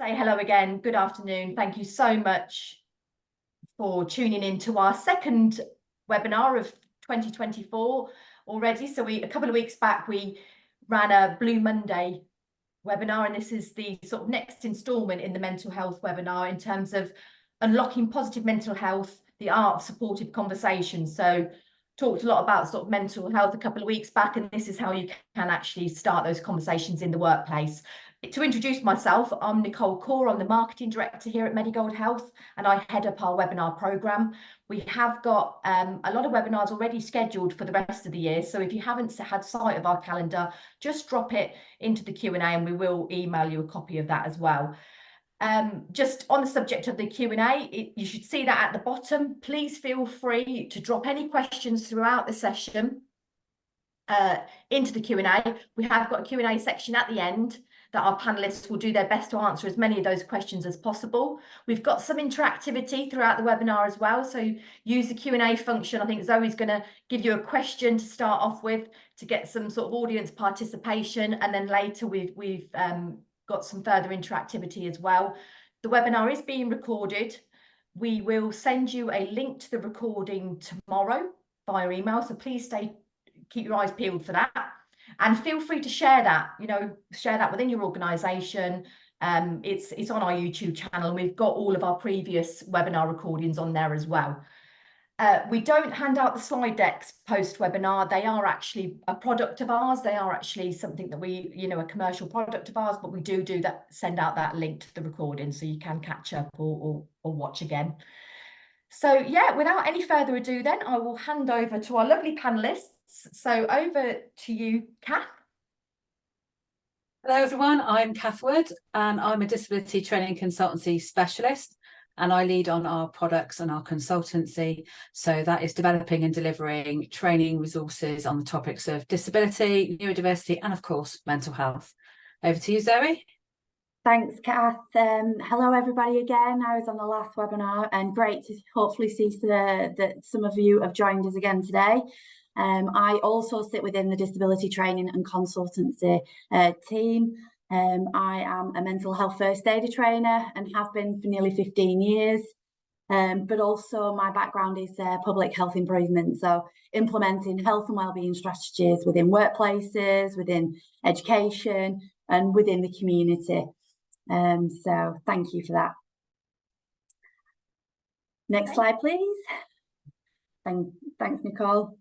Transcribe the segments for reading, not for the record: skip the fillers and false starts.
say hello again. Good afternoon. Thank you so much for tuning in to our second webinar of 2024 already. So a couple of weeks back, we ran a Blue Monday webinar, and this is the sort of next instalment in the mental health webinar in terms of unlocking positive mental health, the art of supportive conversation. So talked a lot about sort of mental health a couple of weeks back, and this is how you can actually start those conversations in the workplace. To introduce myself, I'm Nicole Core. I'm the marketing director here at Medigold Health, and I head up our webinar program. We have got a lot of webinars already scheduled for the rest of the year. So if you haven't had sight of our calendar, just drop it into the Q&A and we will email you a copy of that as well. Just on the subject of the Q&A, you should see that at the bottom. Please feel free to drop any questions throughout the session into the Q&A. We have got a Q&A section at the end that our panelists will do their best to answer as many of those questions as possible. We've got some interactivity throughout the webinar as well. So use the Q&A function. I think Zoe's going to give you a question to start off with to get some sort of audience participation. And then later we've got some further interactivity as well. The webinar is being recorded. We will send you a link to the recording tomorrow via email. So please keep your eyes peeled for that. And feel free to share that, share that within your organisation. It's on our YouTube channel, and we've got all of our previous webinar recordings on there as well. We don't hand out the slide decks post-webinar. They are actually a product of ours. They are actually something that we, a commercial product of ours, but we do that, send out that link to the recording so you can catch up or watch again. So yeah, without any further ado then, I will hand over to our lovely panellists. So over to you, Kath. Hello everyone, I'm Kath Wood and I'm a disability training consultancy specialist, and I lead on our products and our consultancy. So that is developing and delivering training resources on the topics of disability, neurodiversity, and of course, mental health. Over to you, Zoe. Thanks, Kath. Hello, everybody again. I was on the last webinar, and great to hopefully see that some of you have joined us again today. I also sit within the disability training and consultancy team. I am a mental health first aider trainer and have been for nearly 15 years. But also my background is public health improvement, so implementing health and wellbeing strategies within workplaces, within education, and within the community. So thank you for that. Next slide, please. Thanks, Nicole.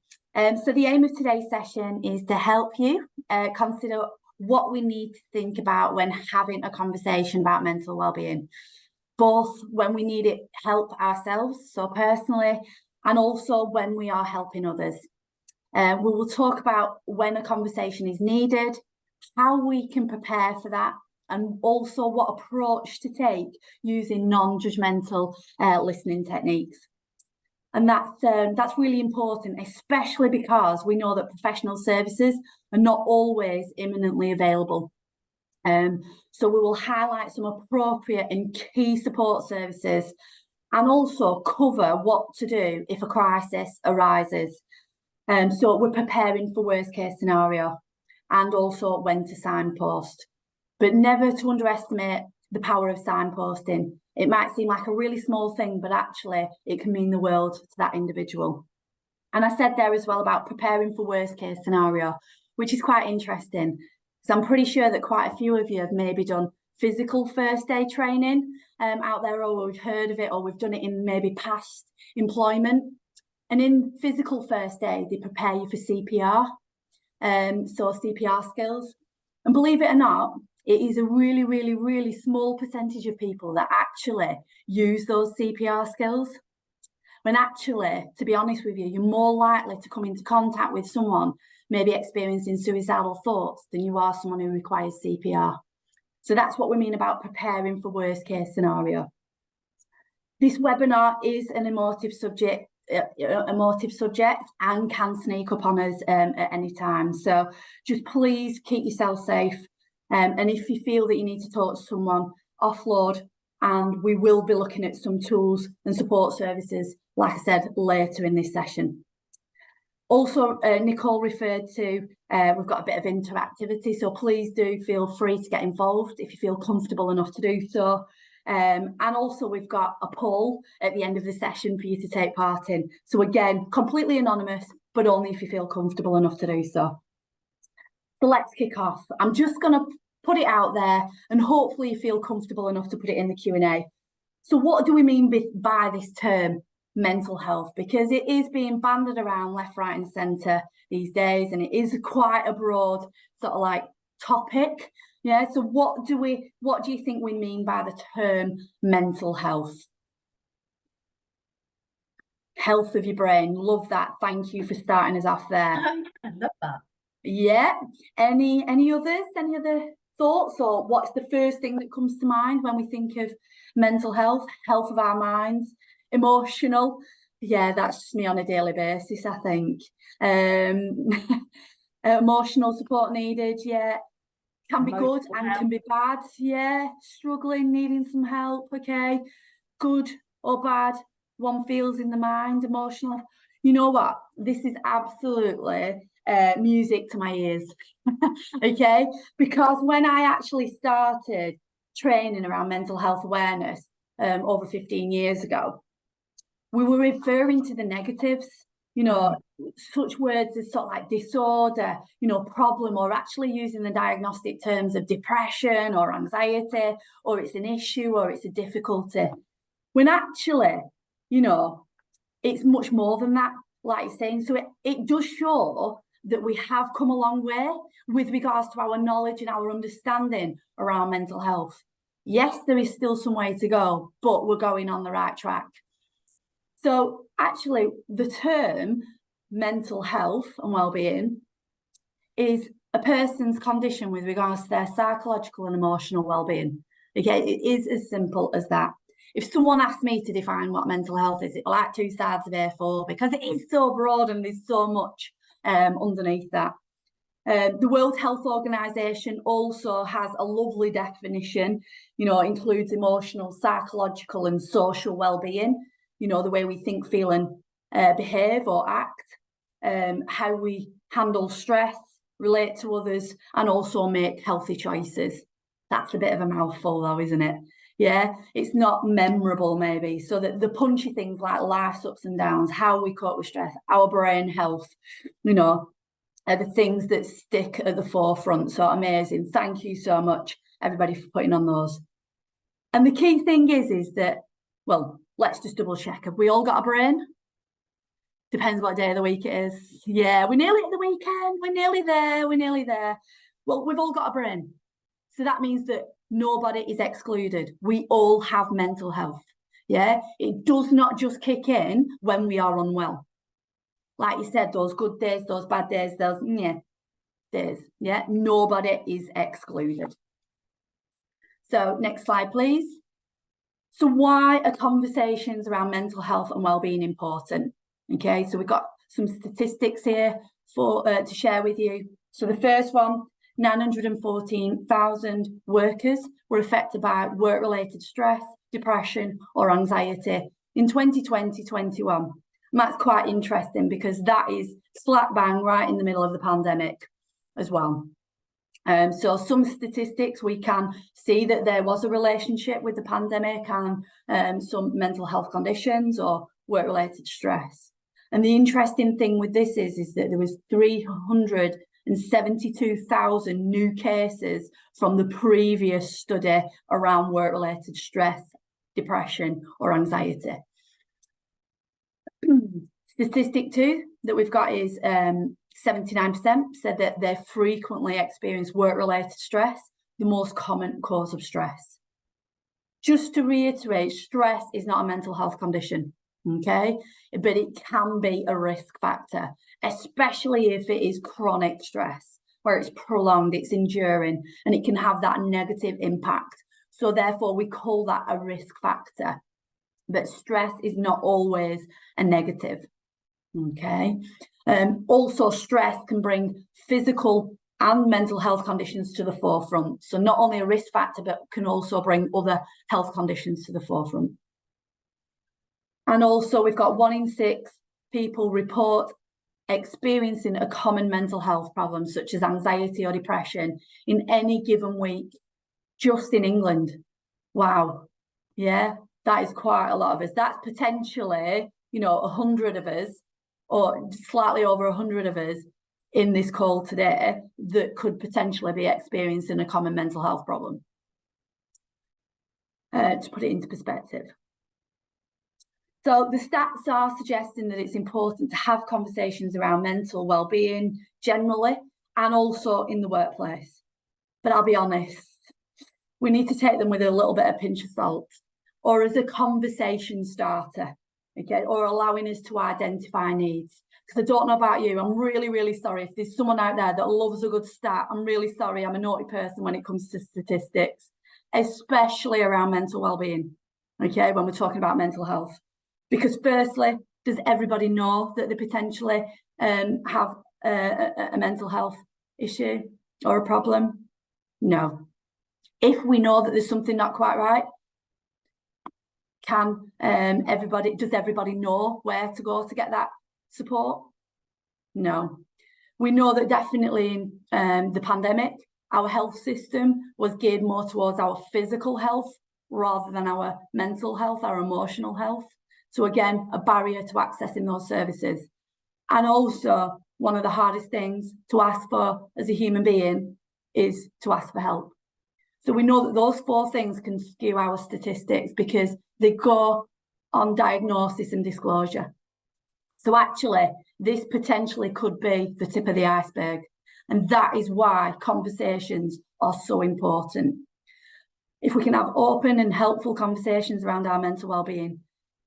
So the aim of today's session is to help you consider what we need to think about when having a conversation about mental wellbeing, both when we need it help ourselves, so personally, and also when we are helping others. We will talk about when a conversation is needed, how we can prepare for that, and also what approach to take using non-judgmental listening techniques. And that's really important, especially because we know that professional services are not always imminently available. So we will highlight some appropriate and key support services and also cover what to do if a crisis arises. So we're preparing for worst case scenario and also when to signpost, but never to underestimate the power of signposting. It might seem like a really small thing, but actually it can mean the world to that individual. And I said there as well about preparing for worst case scenario, which is quite interesting, because I'm pretty sure that quite a few of you have maybe done physical first aid training out there, or we've heard of it, or we've done it in maybe past employment. And in physical first aid, they prepare you for CPR, so CPR skills. And believe it or not, it is a really, really, really small percentage of people that actually use those CPR skills. When actually, to be honest with you, you're more likely to come into contact with someone maybe experiencing suicidal thoughts than you are someone who requires CPR. So that's what we mean about preparing for worst case scenario. This webinar is an emotive subject and can sneak up on us at any time. So just please keep yourself safe. And if you feel that you need to talk to someone, offload, and we will be looking at some tools and support services, like I said, later in this session. Also, Nicole referred to, we've got a bit of interactivity, so please do feel free to get involved if you feel comfortable enough to do so. And also we've got a poll at the end of the session for you to take part in. So again, completely anonymous, but only if you feel comfortable enough to do so. So let's kick off. I'm just going to put it out there and hopefully you feel comfortable enough to put it in the Q&A. So what do we mean by this term, mental health? Because it is being banded around left, right and centre these days, and it is quite a broad sort of like topic. Yeah, so what do you think we mean by the term mental health? Health of your brain. Love that. Thank you for starting us off there. I love that. Yeah. Any others? Any other thoughts, or what's the first thing that comes to mind when we think of mental health? Health of our minds, emotional. Yeah, that's just me on a daily basis, I think. Emotional support needed. Yeah. Can be good and can be bad. Yeah, struggling, needing some help. Okay, good or bad, one feels in the mind, emotional. You know what? This is absolutely music to my ears. Okay, because when I actually started training around mental health awareness over 15 years ago, we were referring to the negatives. You know, such words as sort of like disorder, you know, problem, or actually using the diagnostic terms of depression or anxiety, or it's an issue or it's a difficulty. When actually, you know, it's much more than that, like you're saying. So it does show that we have come a long way with regards to our knowledge and our understanding around mental health. Yes, there is still some way to go, but we're going on the right track. So actually, the term mental health and well-being is a person's condition with regards to their psychological and emotional well-being. Okay, it is as simple as that. If someone asked me to define what mental health is, it's like two sides of A4, because it is so broad and there's so much underneath that. The World Health Organization also has a lovely definition, you know, it includes emotional, psychological and social well-being. You know, the way we think, feel and behave or act, how we handle stress, relate to others, and also make healthy choices. That's a bit of a mouthful though, isn't it? Yeah, it's not memorable maybe. So that the punchy things like life's ups and downs, how we cope with stress, our brain health, you know, are the things that stick at the forefront. So amazing. Thank you so much, everybody, for putting on those. And the key thing is that, well, let's just double check. Have we all got a brain? Depends what day of the week it is. Yeah, we're nearly at the weekend. We're nearly there. We're nearly there. Well, we've all got a brain. So that means that nobody is excluded. We all have mental health. Yeah, it does not just kick in when we are unwell. Like you said, those good days, those bad days, those days. Yeah, nobody is excluded. So next slide, please. So why are conversations around mental health and well-being important? Okay, so we've got some statistics here to share with you. So the first one, 914,000 workers were affected by work-related stress, depression or anxiety in 2020-21. And that's quite interesting because that is slap bang right in the middle of the pandemic as well. So some statistics, we can see that there was a relationship with the pandemic and some mental health conditions or work-related stress. And the interesting thing with this is that there was 372,000 new cases from the previous study around work-related stress, depression or anxiety. Statistic 2 that we've got is 79% said that they frequently experience work-related stress, the most common cause of stress. Just to reiterate, stress is not a mental health condition, okay? But it can be a risk factor, especially if it is chronic stress, where it's prolonged, it's enduring, and it can have that negative impact. So therefore, we call that a risk factor. But stress is not always a negative, okay? Also, stress can bring physical and mental health conditions to the forefront. So not only a risk factor, but can also bring other health conditions to the forefront. And also we've got 1 in 6 people report experiencing a common mental health problem such as anxiety or depression in any given week, just in England. Wow. Yeah, that is quite a lot of us. That's potentially, 100 of us, or slightly over 100 of us in this call today that could potentially be experiencing a common mental health problem. To put it into perspective. So the stats are suggesting that it's important to have conversations around mental well-being generally and also in the workplace. But I'll be honest, we need to take them with a little bit of pinch of salt, or as a conversation starter, okay, or allowing us to identify needs. Because I don't know about you, I'm really, really sorry. If there's someone out there that loves a good stat, I'm really sorry. I'm a naughty person when it comes to statistics, especially around mental well-being, okay, when we're talking about mental health. Because firstly, does everybody know that they potentially have a mental health issue or a problem? No. If we know that there's something not quite right, does everybody know where to go to get that support? No. We know that definitely in the pandemic, our health system was geared more towards our physical health rather than our mental health, our emotional health. So again, a barrier to accessing those services. And also, one of the hardest things to ask for as a human being is to ask for help. So we know that those 4 things can skew our statistics because they go on diagnosis and disclosure. So actually, this potentially could be the tip of the iceberg. And that is why conversations are so important. If we can have open and helpful conversations around our mental well-being,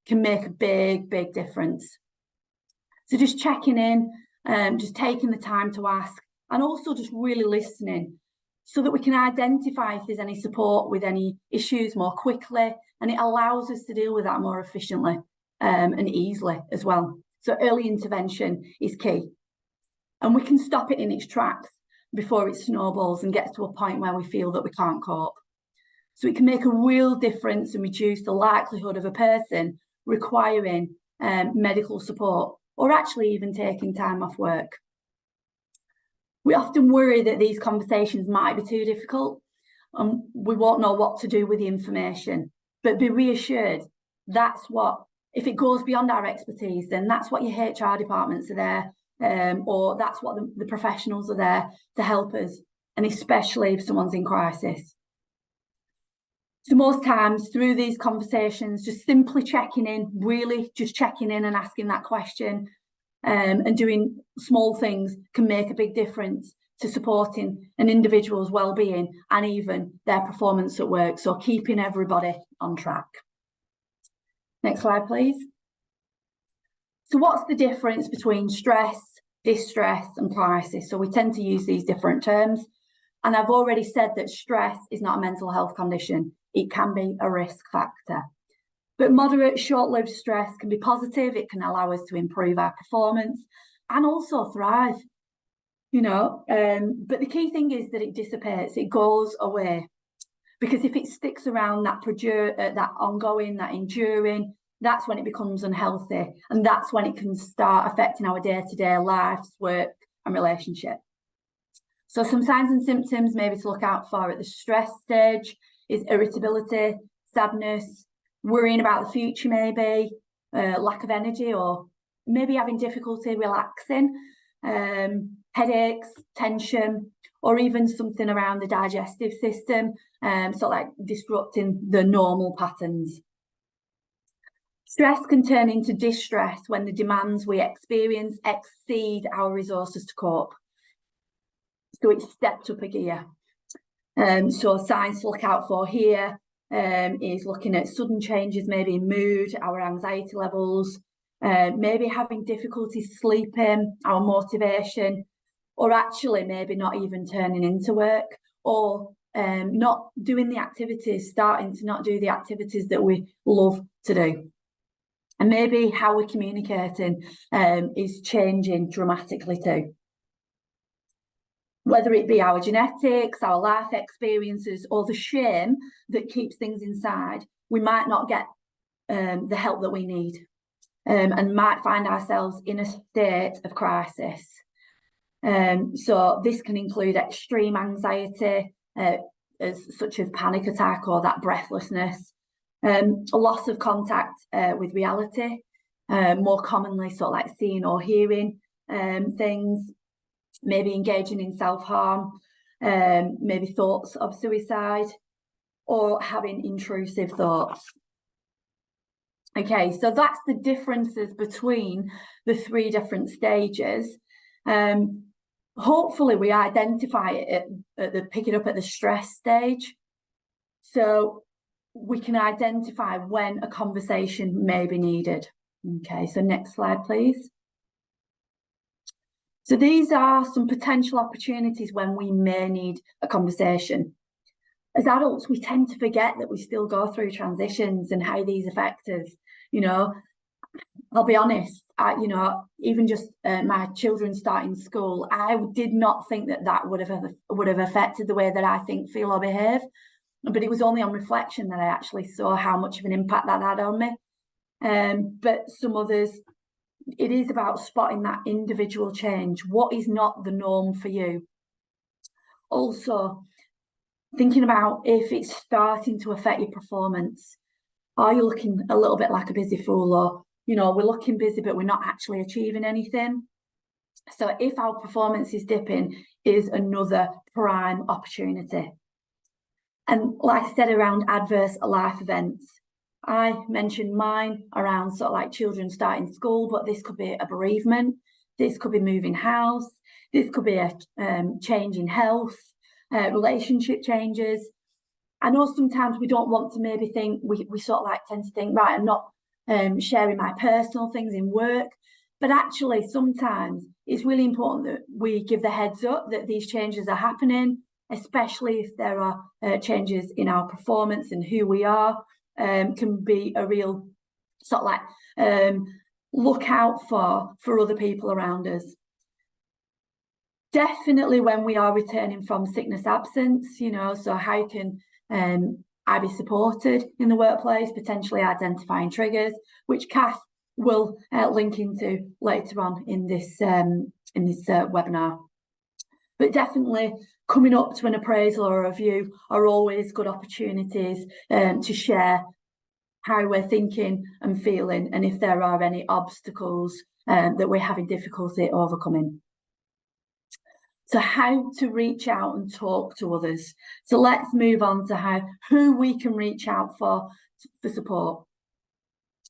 can make a big, big difference. So just checking in, just taking the time to ask, and also just really listening so that we can identify if there's any support with any issues more quickly, and it allows us to deal with that more efficiently and easily as well. So early intervention is key. And we can stop it in its tracks before it snowballs and gets to a point where we feel that we can't cope. So it can make a real difference and reduce the likelihood of a person requiring medical support or actually even taking time off work. We often worry that these conversations might be too difficult and we won't know what to do with the information. But be reassured, if it goes beyond our expertise, then that's what your HR departments are there, or that's what the professionals are there to help us, and especially if someone's in crisis. So most times through these conversations, just simply checking in, really just checking in and asking that question and doing small things can make a big difference to supporting an individual's well-being and even their performance at work. So keeping everybody on track. Next slide, please. So what's the difference between stress, distress and crisis? So we tend to use these different terms. And I've already said that stress is not a mental health condition. It can be a risk factor. But moderate, short-lived stress can be positive. It can allow us to improve our performance and also thrive, But the key thing is that it dissipates, it goes away. Because if it sticks around, that ongoing, that enduring, that's when it becomes unhealthy. And that's when it can start affecting our day-to-day lives, work and relationship. So some signs and symptoms maybe to look out for at the stress stage is irritability, sadness, worrying about the future maybe, lack of energy, or maybe having difficulty relaxing, headaches, tension, or even something around the digestive system, so like disrupting the normal patterns. Stress can turn into distress when the demands we experience exceed our resources to cope. So it's stepped up a gear. So signs to look out for here is looking at sudden changes, maybe in mood, our anxiety levels, maybe having difficulty sleeping, our motivation, or actually maybe not even turning into work, or not doing the activities, starting to not do the activities that we love to do. And maybe how we're communicating is changing dramatically too. Whether it be our genetics, our life experiences, or the shame that keeps things inside, we might not get the help that we need. and might find ourselves in a state of crisis. So this can include extreme anxiety, such as panic attack or that breathlessness, a loss of contact with reality, more commonly sort of like seeing or hearing things, maybe engaging in self-harm, maybe thoughts of suicide, or having intrusive thoughts. Okay, so that's the differences between the 3 different stages. Hopefully we identify it pick it up at the stress stage, so we can identify when a conversation may be needed. Okay, so next slide, please. So these are some potential opportunities when we may need a conversation. As adults, we tend to forget that we still go through transitions and how these affect us. You know, I'll be honest, you know, even just my children starting school, I did not think that would have affected the way that I think, feel or behave. But it was only on reflection that I actually saw how much of an impact that had on me. But some others, it is about spotting that individual change. What is not the norm for you? Also, thinking about if it's starting to affect your performance. Are you looking a little bit like a busy fool, or, you know, we're looking busy, but we're not actually achieving anything? So if our performance is dipping, is another prime opportunity. And like I said, around adverse life events, I mentioned mine around sort of like children starting school, but this could be a bereavement, this could be moving house, this could be a change in health, relationship changes. I know sometimes we don't want to maybe think, we sort of like tend to think, right, I'm not sharing my personal things in work, but actually sometimes it's really important that we give the heads up that these changes are happening, especially if there are changes in our performance and who we are, can be a real sort of like look out for other people around us. Definitely when we are returning from sickness absence, you know, so how can I be supported in the workplace, potentially identifying triggers, which Kath will link into later on in this webinar. But definitely coming up to an appraisal or a review are always good opportunities to share how we're thinking and feeling, and if there are any obstacles that we're having difficulty overcoming. So how to reach out and talk to others. So let's move on to who we can reach out for support.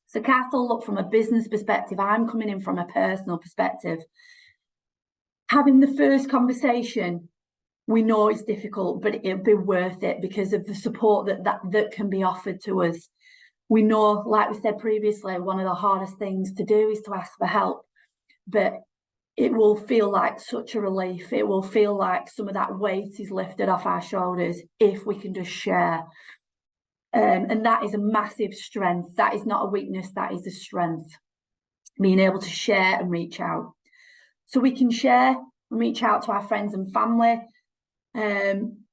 So Kath will look from a business perspective. I'm coming in from a personal perspective. Having the first conversation, we know it's difficult, but it'll be worth it because of the support that can be offered to us. We know, like we said previously, one of the hardest things to do is to ask for help, but it will feel like such a relief. It will feel like some of that weight is lifted off our shoulders if we can just share. And that is a massive strength. That is not a weakness, that is a strength. Being able to share and reach out. So we can share and reach out to our friends and family.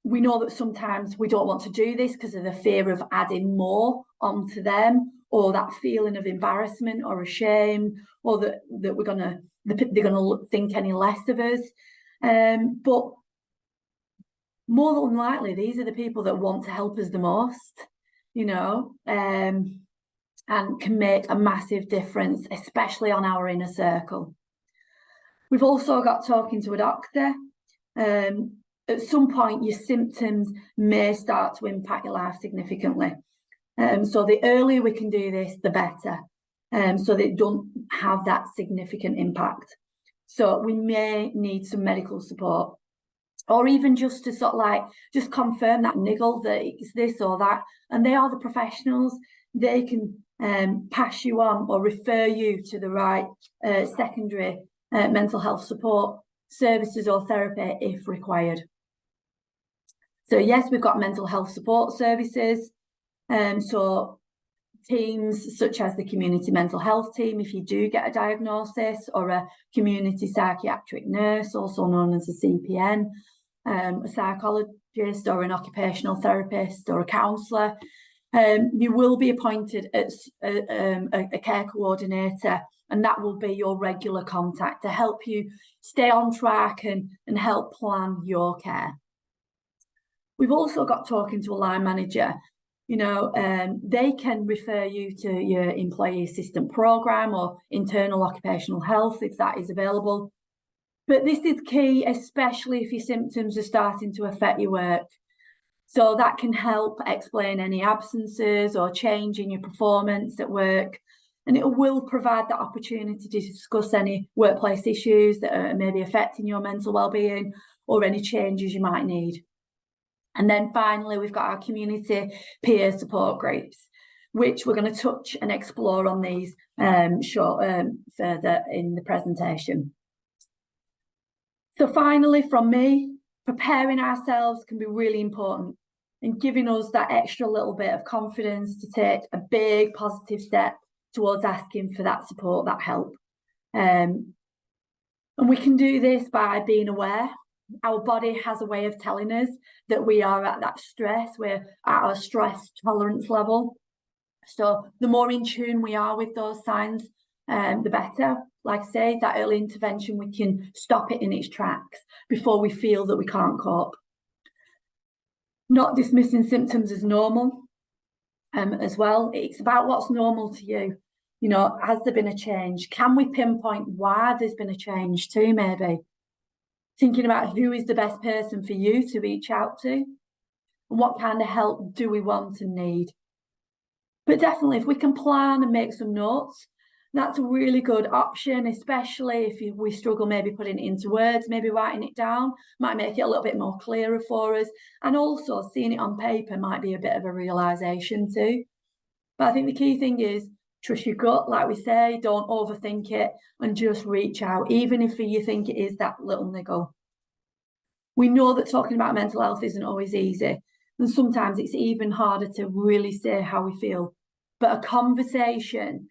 We know that sometimes we don't want to do this because of the fear of adding more onto them, or that feeling of embarrassment or shame, or that they're gonna think any less of us. But more than likely, these are the people that want to help us the most, you know, and can make a massive difference, especially on our inner circle. We've also got talking to a doctor. At some point, your symptoms may start to impact your life significantly. So the earlier we can do this, the better, so they don't have that significant impact. So we may need some medical support, or even just to sort of like, just confirm that niggle that it's this or that. And they are the professionals. They can pass you on or refer you to the right secondary mental health support services or therapy if required. So yes, we've got mental health support services. So teams such as the community mental health team, if you do get a diagnosis, or a community psychiatric nurse, also known as a CPN, a psychologist or an occupational therapist or a counsellor. You will be appointed as a care coordinator, and that will be your regular contact to help you stay on track and help plan your care. We've also got talking to a line manager. They can refer you to your employee assistant programme or internal occupational health if that is available. But this is key, especially if your symptoms are starting to affect your work. So that can help explain any absences or change in your performance at work. And it will provide the opportunity to discuss any workplace issues that are maybe affecting your mental well-being or any changes you might need. And then finally, we've got our community peer support groups, which we're going to touch and explore on these further in the presentation. So finally, from me, preparing ourselves can be really important and giving us that extra little bit of confidence to take a big positive step towards asking for that support, that help. And we can do this by being aware. Our body has a way of telling us that we are at that stress, we're at our stress tolerance level. So the more in tune we are with those signs, the better. Like I say, that early intervention, we can stop it in its tracks before we feel that we can't cope. Not dismissing symptoms as normal as well. It's about what's normal to you. Has there been a change? Can we pinpoint why there's been a change too, maybe? Thinking about who is the best person for you to reach out to and what kind of help do we want and need. But definitely, if we can plan and make some notes, that's a really good option, especially if we struggle maybe putting it into words, maybe writing it down might make it a little bit more clearer for us. And also seeing it on paper might be a bit of a realisation too. But I think the key thing is trust your gut, like we say, don't overthink it and just reach out, even if you think it is that little niggle. We know that talking about mental health isn't always easy, and sometimes it's even harder to really say how we feel. But a conversation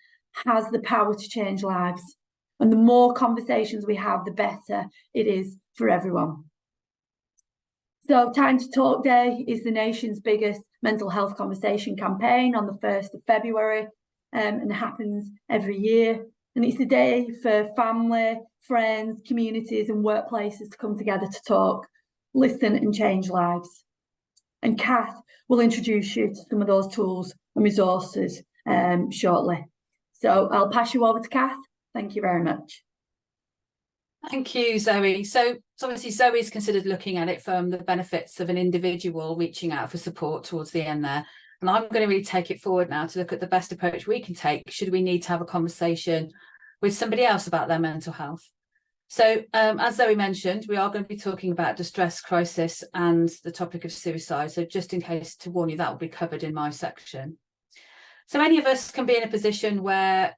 has the power to change lives. And the more conversations we have, the better it is for everyone. So Time to Talk Day is the nation's biggest mental health conversation campaign on the 1st of February. And it happens every year. And it's a day for family, friends, communities and workplaces to come together to talk, listen and change lives. And Kath will introduce you to some of those tools and resources shortly. So I'll pass you over to Kath. Thank you very much. Thank you, Zoe. So obviously Zoe is considered looking at it from the benefits of an individual reaching out for support towards the end there. And I'm going to really take it forward now to look at the best approach we can take should we need to have a conversation with somebody else about their mental health. So as Zoe mentioned, we are going to be talking about distress, crisis and the topic of suicide. So just in case to warn you, that will be covered in my section. So any of us can be in a position where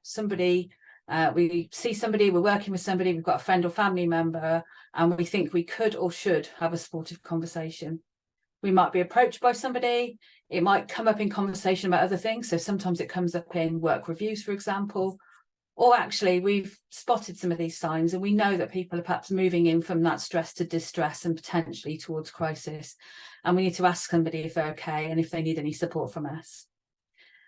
we see somebody, we're working with somebody, we've got a friend or family member, and we think we could or should have a supportive conversation. We might be approached by somebody, it might come up in conversation about other things. So sometimes it comes up in work reviews, for example, or actually we've spotted some of these signs and we know that people are perhaps moving in from that stress to distress and potentially towards crisis. And we need to ask somebody if they're okay and if they need any support from us.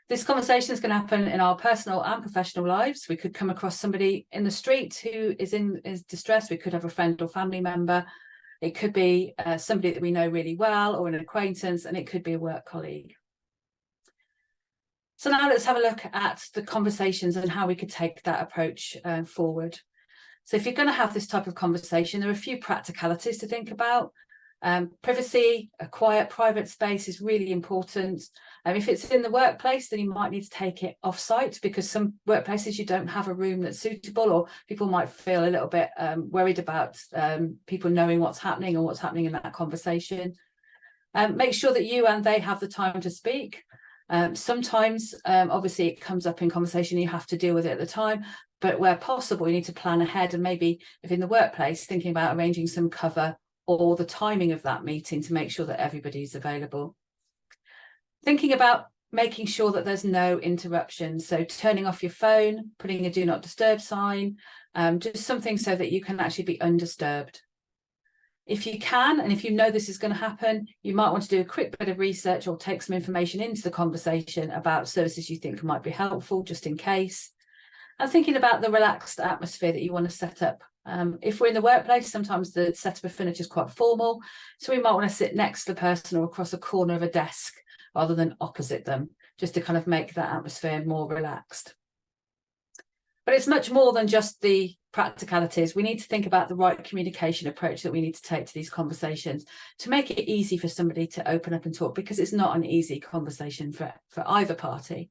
This conversation is going to happen in our personal and professional lives. We could come across somebody in the street who is in distress. We could have a friend or family member. It could be somebody that we know really well or an acquaintance, and it could be a work colleague. So now let's have a look at the conversations and how we could take that approach forward. So if you're going to have this type of conversation, there are a few practicalities to think about. Privacy, a quiet, private space is really important. If it's in the workplace, then you might need to take it off-site because some workplaces you don't have a room that's suitable, or people might feel a little bit worried about people knowing what's happening or what's happening in that conversation. Make sure that you and they have the time to speak. Sometimes, obviously, it comes up in conversation, you have to deal with it at the time, but where possible, you need to plan ahead and maybe, if in the workplace, thinking about arranging some cover or the timing of that meeting to make sure that everybody's available. Thinking about making sure that there's no interruption. So turning off your phone, putting a do not disturb sign, just something so that you can actually be undisturbed. If you can, and if you know this is going to happen, you might want to do a quick bit of research or take some information into the conversation about services you think might be helpful, just in case. And thinking about the relaxed atmosphere that you want to set up. If we're in the workplace, sometimes the setup of furniture is quite formal, so we might want to sit next to the person or across a corner of a desk rather than opposite them, just to kind of make that atmosphere more relaxed. But it's much more than just the practicalities. We need to think about the right communication approach that we need to take to these conversations to make it easy for somebody to open up and talk, because it's not an easy conversation for either party.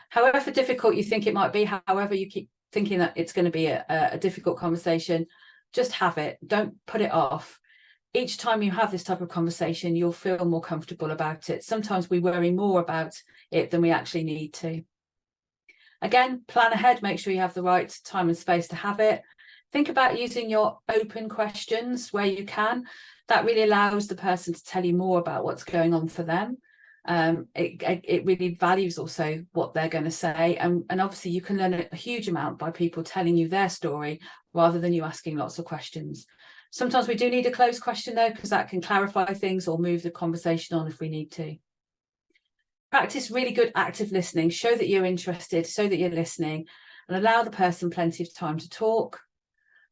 However difficult you think it might be, however you keep thinking that it's going to be a difficult conversation, just have it. Don't put it off. Each time you have this type of conversation, you'll feel more comfortable about it. Sometimes we worry more about it than we actually need to. Again, plan ahead, make sure you have the right time and space to have it. Think about using your open questions where you can. That really allows the person to tell you more about what's going on for them. It really values also what they're going to say. And obviously you can learn a huge amount by people telling you their story rather than you asking lots of questions. Sometimes we do need a closed question though, because that can clarify things or move the conversation on if we need to. Practice really good active listening. Show that you're interested, show that you're listening, and allow the person plenty of time to talk.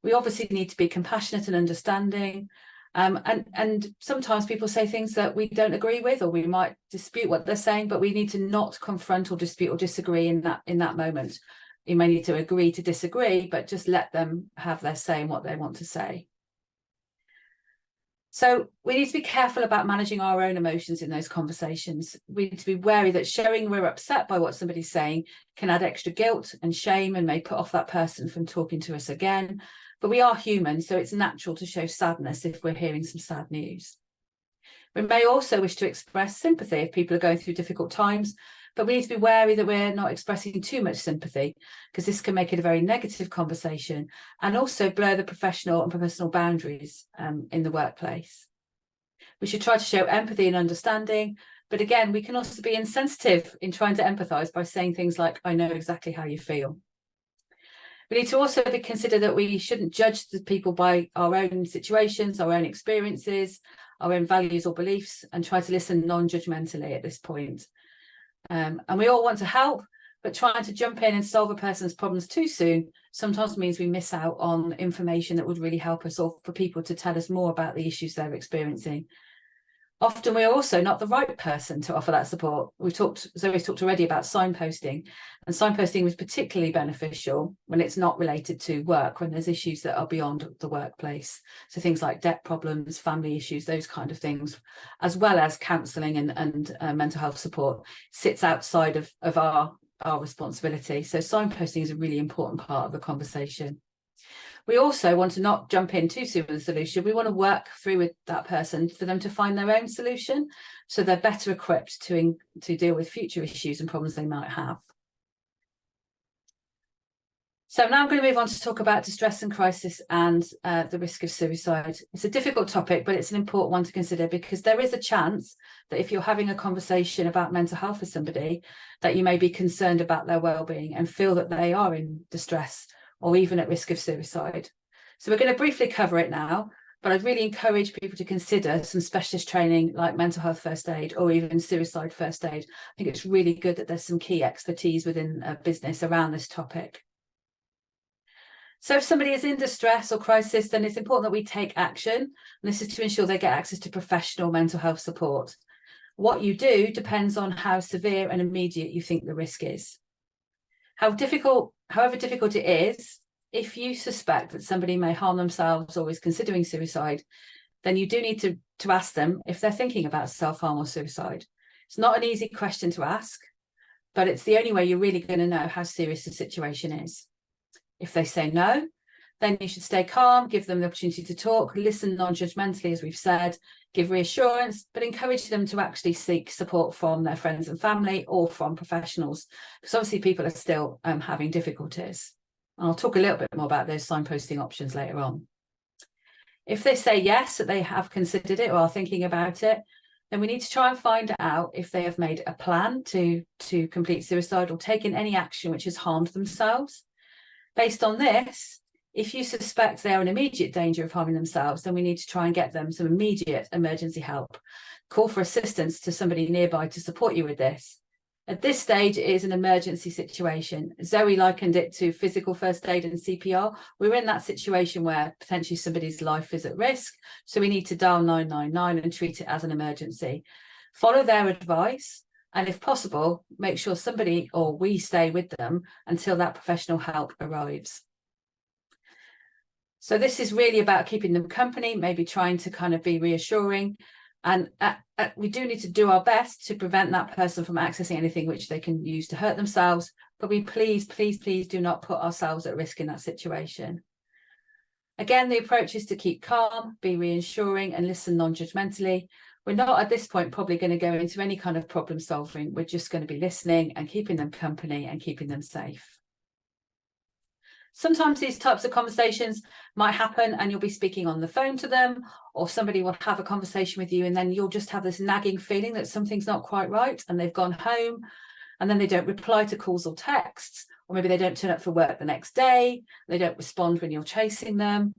We obviously need to be compassionate and understanding. And sometimes people say things that we don't agree with, or we might dispute what they're saying, but we need to not confront or dispute or disagree in that moment. You may need to agree to disagree, but just let them have their say in what they want to say. So we need to be careful about managing our own emotions in those conversations. We need to be wary that showing we're upset by what somebody's saying can add extra guilt and shame and may put off that person from talking to us again. But we are human, so it's natural to show sadness if we're hearing some sad news. We may also wish to express sympathy if people are going through difficult times, but we need to be wary that we're not expressing too much sympathy, because this can make it a very negative conversation and also blur the professional and personal boundaries in the workplace. We should try to show empathy and understanding, but again, we can also be insensitive in trying to empathise by saying things like, I know exactly how you feel. We need to also consider that we shouldn't judge the people by our own situations, our own experiences, our own values or beliefs, and try to listen non-judgmentally at this point. And we all want to help, but trying to jump in and solve a person's problems too soon sometimes means we miss out on information that would really help us, or for people to tell us more about the issues they're experiencing. Often we're also not the right person to offer that support. Zoe's talked already about signposting, and signposting was particularly beneficial when it's not related to work, when there's issues that are beyond the workplace. So things like debt problems, family issues, those kind of things, as well as counselling and mental health support, sits outside of our responsibility. So signposting is a really important part of the conversation. We also want to not jump in too soon with the solution. We want to work through with that person for them to find their own solution, so they're better equipped to deal with future issues and problems they might have. So now I'm going to move on to talk about distress and crisis and the risk of suicide. It's a difficult topic, but it's an important one to consider, because there is a chance that if you're having a conversation about mental health with somebody, that you may be concerned about their well-being and feel that they are in distress or even at risk of suicide. So we're going to briefly cover it now, but I'd really encourage people to consider some specialist training like mental health first aid or even suicide first aid. I think it's really good that there's some key expertise within a business around this topic. So if somebody is in distress or crisis, then it's important that we take action. And this is to ensure they get access to professional mental health support. What you do depends on how severe and immediate you think the risk is. However difficult it is, if you suspect that somebody may harm themselves or is considering suicide, then you do need to ask them if they're thinking about self-harm or suicide. It's not an easy question to ask, but it's the only way you're really going to know how serious the situation is. If they say no, then you should stay calm, give them the opportunity to talk, listen non-judgmentally, as we've said, give reassurance, but encourage them to actually seek support from their friends and family or from professionals, because obviously people are still having difficulties. I'll talk a little bit more about those signposting options later on. If they say yes, that they have considered it or are thinking about it, then we need to try and find out if they have made a plan to complete suicide or taken any action which has harmed themselves. Based on this, If you suspect they are in immediate danger of harming themselves, then we need to try and get them some immediate emergency help. Call for assistance to somebody nearby to support you with this. At this stage, it is an emergency situation. Zoe likened it to physical first aid and CPR. We're in that situation where potentially somebody's life is at risk. So we need to dial 999 and treat it as an emergency. Follow their advice. And if possible, make sure somebody or we stay with them until that professional help arrives. So this is really about keeping them company, maybe trying to kind of be reassuring. And we do need to do our best to prevent that person from accessing anything which they can use to hurt themselves. But we please do not put ourselves at risk in that situation. Again, the approach is to keep calm, be reassuring and listen non-judgmentally. We're not at this point probably going to go into any kind of problem solving. We're just going to be listening and keeping them company and keeping them safe. Sometimes these types of conversations might happen and you'll be speaking on the phone to them, or somebody will have a conversation with you and then you'll just have this nagging feeling that something's not quite right and they've gone home and then they don't reply to calls or texts, or maybe they don't turn up for work the next day, they don't respond when you're chasing them.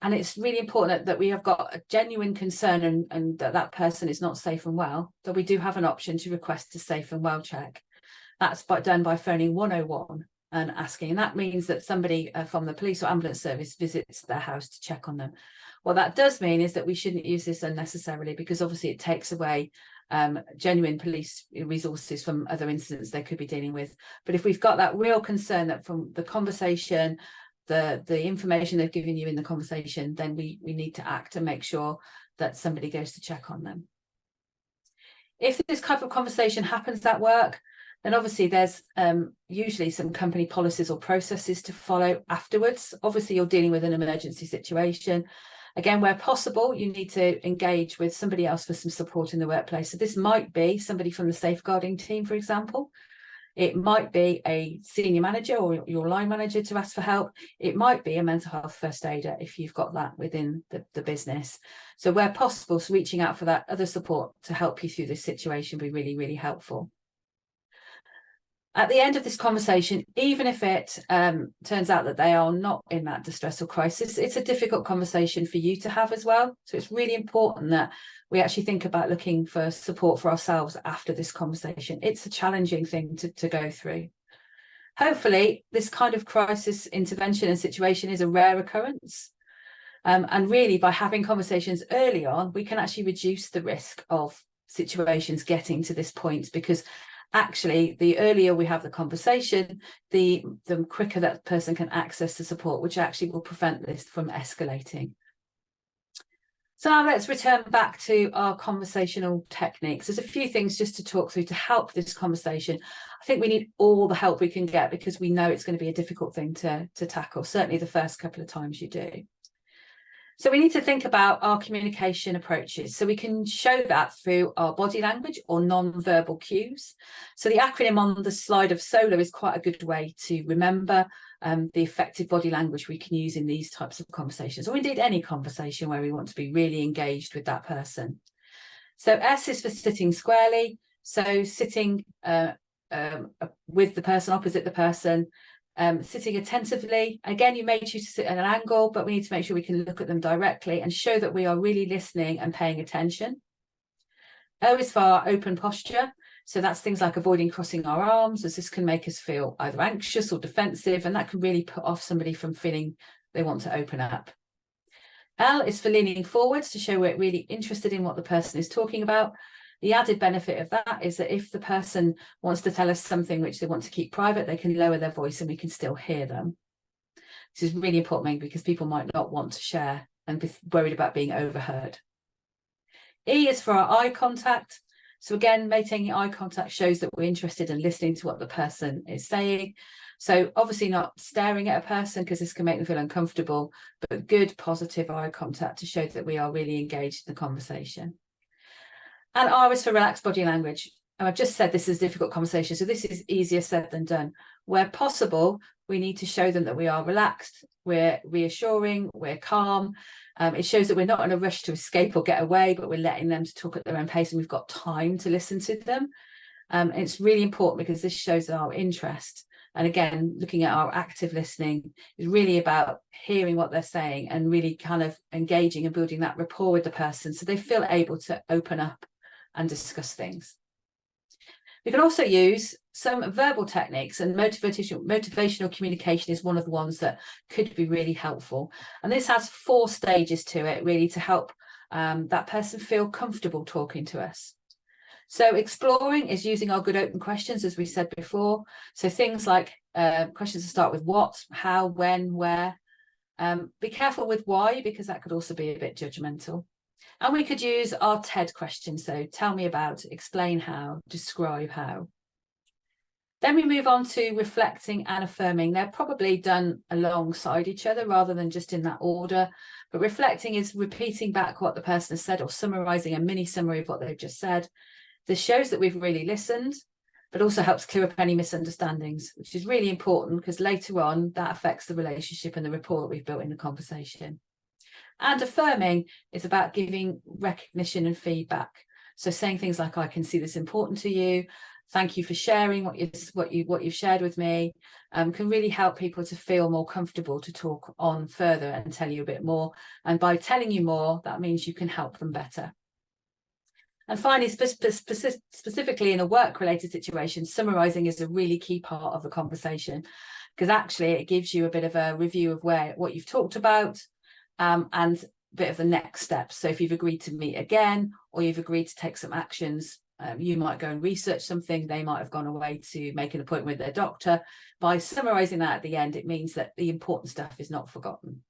And it's really important that we have got a genuine concern and that that person is not safe and well, that we do have an option to request a safe and well check. That's done by phoning 101. And asking, and that means that somebody from the police or ambulance service visits their house to check on them. What that does mean is that we shouldn't use this unnecessarily, because obviously it takes away genuine police resources from other incidents they could be dealing with. But if we've got that real concern that from the conversation, the information they've given you in the conversation, then we need to act and make sure that somebody goes to check on them. If this type of conversation happens at work, then obviously there's usually some company policies or processes to follow afterwards. Obviously, you're dealing with an emergency situation. Again, where possible, you need to engage with somebody else for some support in the workplace. So this might be somebody from the safeguarding team, for example. It might be a senior manager or your line manager to ask for help. It might be a mental health first aider if you've got that within the business. So where possible, so reaching out for that other support to help you through this situation would be really, really helpful. At the end of this conversation, even if it turns out that they are not in that distress or crisis, it's a difficult conversation for you to have as well. So it's really important that we actually think about looking for support for ourselves after this conversation. It's a challenging thing to go through. Hopefully, this kind of crisis intervention and situation is a rare occurrence. And really, by having conversations early on, we can actually reduce the risk of situations getting to this point, because actually, the earlier we have the conversation, the quicker that person can access the support, which actually will prevent this from escalating. So now let's return back to our conversational techniques. There's a few things just to talk through to help this conversation. I think we need all the help we can get, because we know it's going to be a difficult thing to tackle, certainly the first couple of times you do. So we need to think about our communication approaches. So we can show that through our body language or non-verbal cues. So the acronym on the slide of SOLAR is quite a good way to remember the effective body language we can use in these types of conversations, or indeed any conversation where we want to be really engaged with that person. So S is for sitting squarely. So sitting with the person, opposite the person, sitting attentively. Again, you may choose to sit at an angle, but we need to make sure we can look at them directly and show that we are really listening and paying attention. O is for our open posture. So that's things like avoiding crossing our arms, as this can make us feel either anxious or defensive, and that can really put off somebody from feeling they want to open up. L is for leaning forwards to show we're really interested in what the person is talking about. The added benefit of that is that if the person wants to tell us something which they want to keep private, they can lower their voice and we can still hear them. This is really important because people might not want to share and be worried about being overheard. E is for our eye contact. So again, maintaining eye contact shows that we're interested in listening to what the person is saying. So obviously not staring at a person, because this can make them feel uncomfortable, but good positive eye contact to show that we are really engaged in the conversation. And R is for relaxed body language. And I've just said this is a difficult conversation, so this is easier said than done. Where possible, we need to show them that we are relaxed, we're reassuring, we're calm. It shows that we're not in a rush to escape or get away, but we're letting them to talk at their own pace and we've got time to listen to them. It's really important because this shows our interest. And again, looking at our active listening is really about hearing what they're saying and really kind of engaging and building that rapport with the person so they feel able to open up and discuss things. We can also use some verbal techniques, and motivational communication is one of the ones that could be really helpful. And this has 4 stages to it, really, to help that person feel comfortable talking to us. So exploring is using our good open questions, as we said before. So things like questions that start with what, how, when, where. Be careful with why, because that could also be a bit judgmental. And we could use our TED questions. So tell me about, explain how, describe how. Then we move on to reflecting and affirming. They're probably done alongside each other rather than just in that order. But reflecting is repeating back what the person has said or summarising a mini summary of what they've just said. This shows that we've really listened, but also helps clear up any misunderstandings, which is really important because later on that affects the relationship and the rapport that we've built in the conversation. And affirming is about giving recognition and feedback. So saying things like, I can see this important to you. Thank you for sharing what you've shared with me. Can really help people to feel more comfortable to talk on further and tell you a bit more. And by telling you more, that means you can help them better. And finally, specifically in a work-related situation, summarising is a really key part of the conversation, because actually it gives you a bit of a review of what you've talked about, and a bit of the next steps. So if you've agreed to meet again, or you've agreed to take some actions, you might go and research something, they might have gone away to make an appointment with their doctor. By summarising that at the end, it means that the important stuff is not forgotten.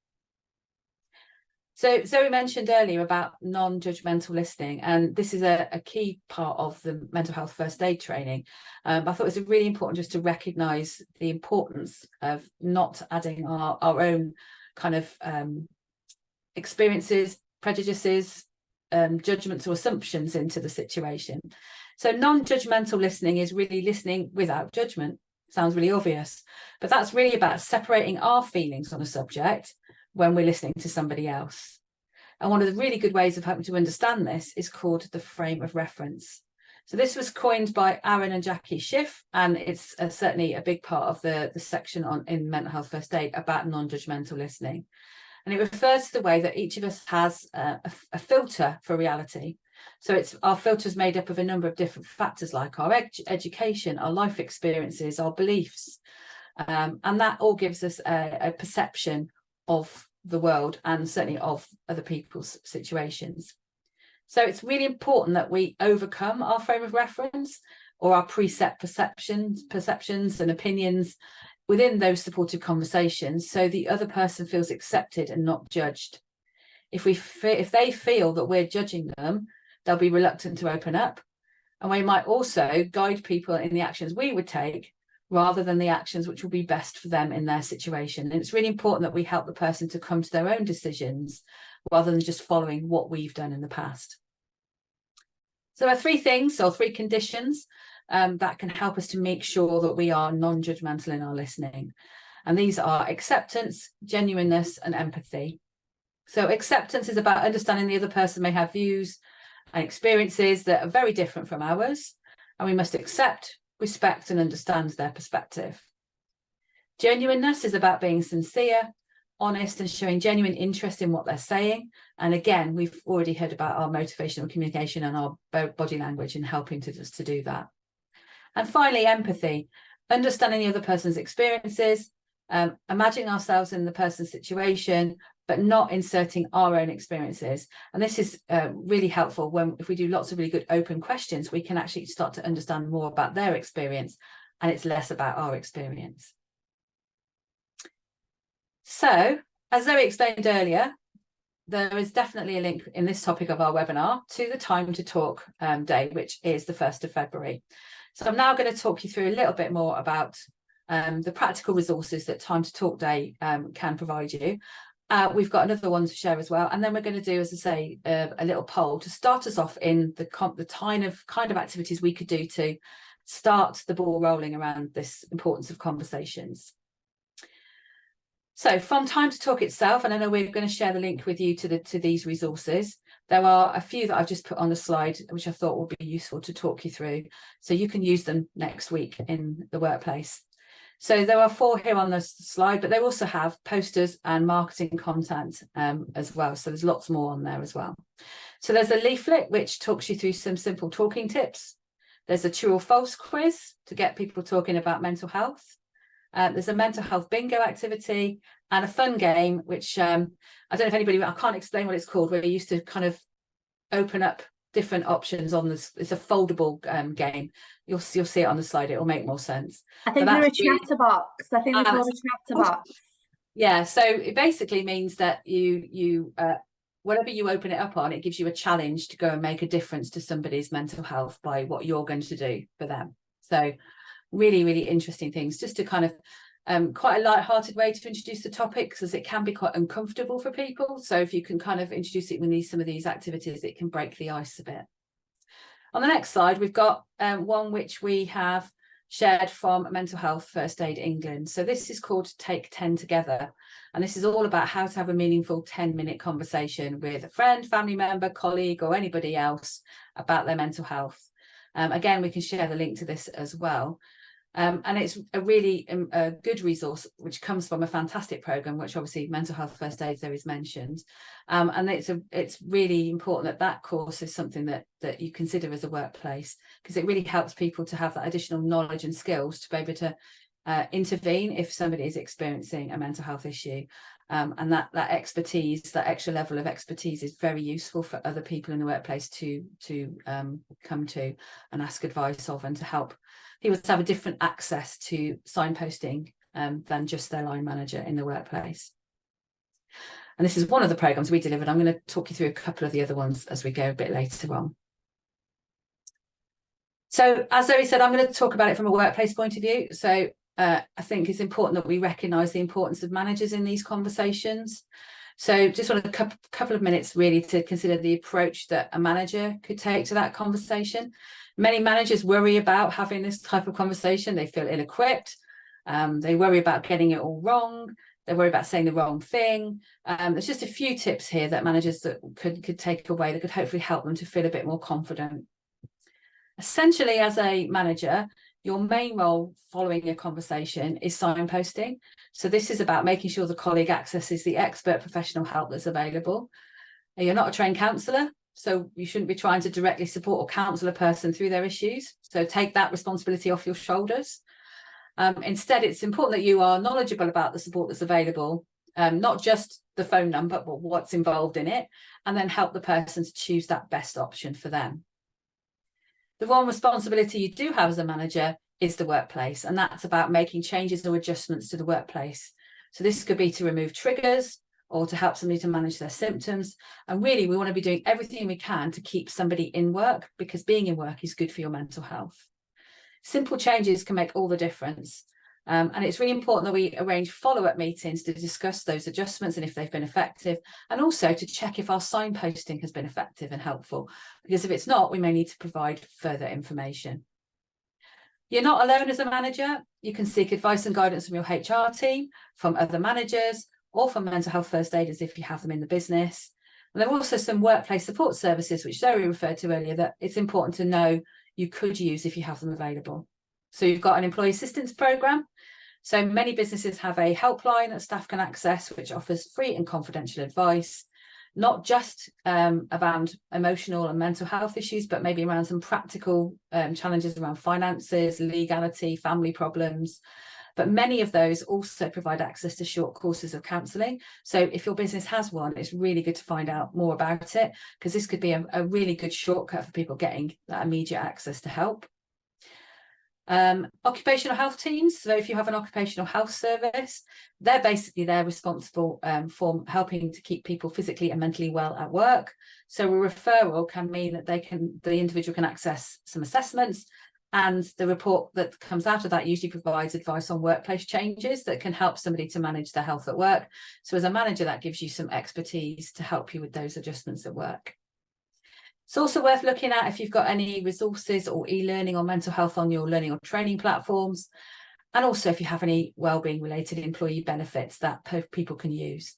So Zoe mentioned earlier about non-judgmental listening, and this is a key part of the mental health first aid training. I thought it was really important just to recognise the importance of not adding our own kind of experiences, prejudices, judgments or assumptions into the situation. So non-judgmental listening is really listening without judgment. Sounds really obvious, but that's really about separating our feelings on a subject when we're listening to somebody else. And one of the really good ways of helping to understand this is called the frame of reference. So this was coined by Aaron and Jackie Schiff, and it's certainly a big part of the section in mental health first aid about non-judgmental listening. And it refers to the way that each of us has a filter for reality. So our filter is made up of a number of different factors, like our education, our life experiences, our beliefs. And that all gives us a perception of the world and certainly of other people's situations. So it's really important that we overcome our frame of reference or our preset perceptions and opinions within those supportive conversations, so the other person feels accepted and not judged. If they feel that we're judging them, they'll be reluctant to open up, and we might also guide people in the actions we would take rather than the actions which will be best for them in their situation. And it's really important that we help the person to come to their own decisions rather than just following what we've done in the past. So there are 3 things or 3 conditions that can help us to make sure that we are non-judgmental in our listening. And these are acceptance, genuineness, and empathy. So acceptance is about understanding the other person may have views and experiences that are very different from ours, and we must accept, respect, and understand their perspective. Genuineness is about being sincere, honest, and showing genuine interest in what they're saying. And again, we've already heard about our motivational communication and our body language and helping to do that. And finally, empathy, understanding the other person's experiences, imagining ourselves in the person's situation, but not inserting our own experiences. And this is really helpful if we do lots of really good open questions, we can actually start to understand more about their experience, and it's less about our experience. So, as Zoe explained earlier, there is definitely a link in this topic of our webinar to the Time to Talk day, which is the 1st of February. So I'm now going to talk you through a little bit more about the practical resources that Time to Talk Day can provide you. We've got another one to share as well. And then we're going to do, as I say, a little poll to start us off in the kind of activities we could do to start the ball rolling around this importance of conversations. So from Time to Talk itself, and I know we're going to share the link with you to these resources. There are a few that I've just put on the slide, which I thought would be useful to talk you through, so you can use them next week in the workplace. So there are 4 here on the slide, but they also have posters and marketing content as well. So there's lots more on there as well. So there's a leaflet which talks you through some simple talking tips. There's a true or false quiz to get people talking about mental health. There's a mental health bingo activity and a fun game, which I don't know if anybody, I can't explain what it's called, where you used to kind of open up different options on this. It's a foldable game. You'll see it on the slide. It will make more sense. I think they're a chatterbox. I think they're called a chatterbox. Yeah, so it basically means that you whatever you open it up on, it gives you a challenge to go and make a difference to somebody's mental health by what you're going to do for them. So really, really interesting things, just to kind of quite a light-hearted way to introduce the topic, because it can be quite uncomfortable for people. So if you can kind of introduce it with some of these activities, it can break the ice a bit. On the next slide, we've got one which we have shared from Mental Health First Aid England. So this is called Take 10 Together. And this is all about how to have a meaningful 10-minute conversation with a friend, family member, colleague, or anybody else about their mental health. Again, we can share the link to this as well. And it's a really good resource, which comes from a fantastic programme, which obviously Mental Health First Aid there is mentioned. And it's really important that course is something that you consider as a workplace, because it really helps people to have that additional knowledge and skills to be able to intervene if somebody is experiencing a mental health issue. And that expertise, that extra level of expertise, is very useful for other people in the workplace to come to and ask advice of, and to help people to have a different access to signposting than just their line manager in the workplace. And this is one of the programs we delivered. I'm going to talk you through a couple of the other ones as we go a bit later on. So as Zoe said, I'm going to talk about it from a workplace point of view. So I think it's important that we recognise the importance of managers in these conversations. So just want a couple of minutes really to consider the approach that a manager could take to that conversation. Many managers worry about having this type of conversation. They feel ill-equipped. They worry about getting it all wrong. They worry about saying the wrong thing. There's just a few tips here that managers that could take away that could hopefully help them to feel a bit more confident. Essentially, as a manager, your main role following a conversation is signposting. So this is about making sure the colleague accesses the expert professional help that's available. You're not a trained counsellor, so you shouldn't be trying to directly support or counsel a person through their issues. So take that responsibility off your shoulders. Instead, it's important that you are knowledgeable about the support that's available, not just the phone number, but what's involved in it, and then help the person to choose that best option for them. The one responsibility you do have as a manager is the workplace, and that's about making changes or adjustments to the workplace. So this could be to remove triggers or to help somebody to manage their symptoms. And really, we want to be doing everything we can to keep somebody in work, because being in work is good for your mental health. Simple changes can make all the difference. And it's really important that we arrange follow-up meetings to discuss those adjustments and if they've been effective, and also to check if our signposting has been effective and helpful, because if it's not, we may need to provide further information. You're not alone as a manager. You can seek advice and guidance from your HR team, from other managers, or from mental health first aiders if you have them in the business. And there are also some workplace support services, which Zoe referred to earlier, that it's important to know you could use if you have them available. So you've got an employee assistance programme. So many businesses have a helpline that staff can access, which offers free and confidential advice, not just around emotional and mental health issues, but maybe around some practical challenges around finances, legality, family problems. But many of those also provide access to short courses of counselling. So if your business has one, it's really good to find out more about it, because this could be a really good shortcut for people getting that immediate access to help. Occupational health teams. So if you have an occupational health service, they're responsible for helping to keep people physically and mentally well at work. So a referral can mean that the individual can access some assessments, and the report that comes out of that usually provides advice on workplace changes that can help somebody to manage their health at work. So as a manager, that gives you some expertise to help you with those adjustments at work. It's also worth looking at if you've got any resources or e-learning on mental health on your learning or training platforms, and also if you have any wellbeing related employee benefits that people can use.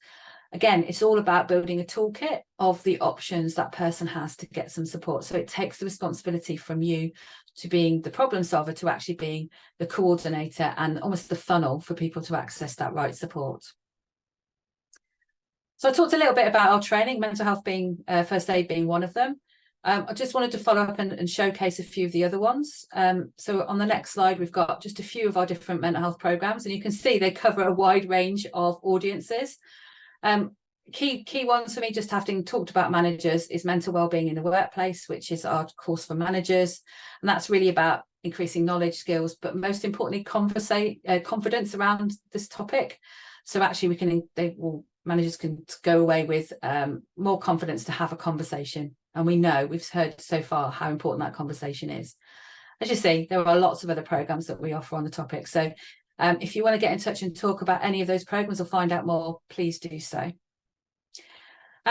Again, it's all about building a toolkit of the options that person has to get some support. So it takes the responsibility from you to being the problem solver to actually being the coordinator and almost the funnel for people to access that right support. So I talked a little bit about our training, mental health being first aid being one of them. I just wanted to follow up and showcase a few of the other ones. So on the next slide, we've got just a few of our different mental health programs, and you can see they cover a wide range of audiences. Key ones for me, just having talked about managers, is mental wellbeing in the workplace, which is our course for managers, and that's really about increasing knowledge, skills, but most importantly, confidence around this topic. So actually, managers can go away with more confidence to have a conversation, and we've heard so far how important that conversation is. As you see, there are lots of other programs that we offer on the topic. So if you want to get in touch and talk about any of those programs or find out more, please do so.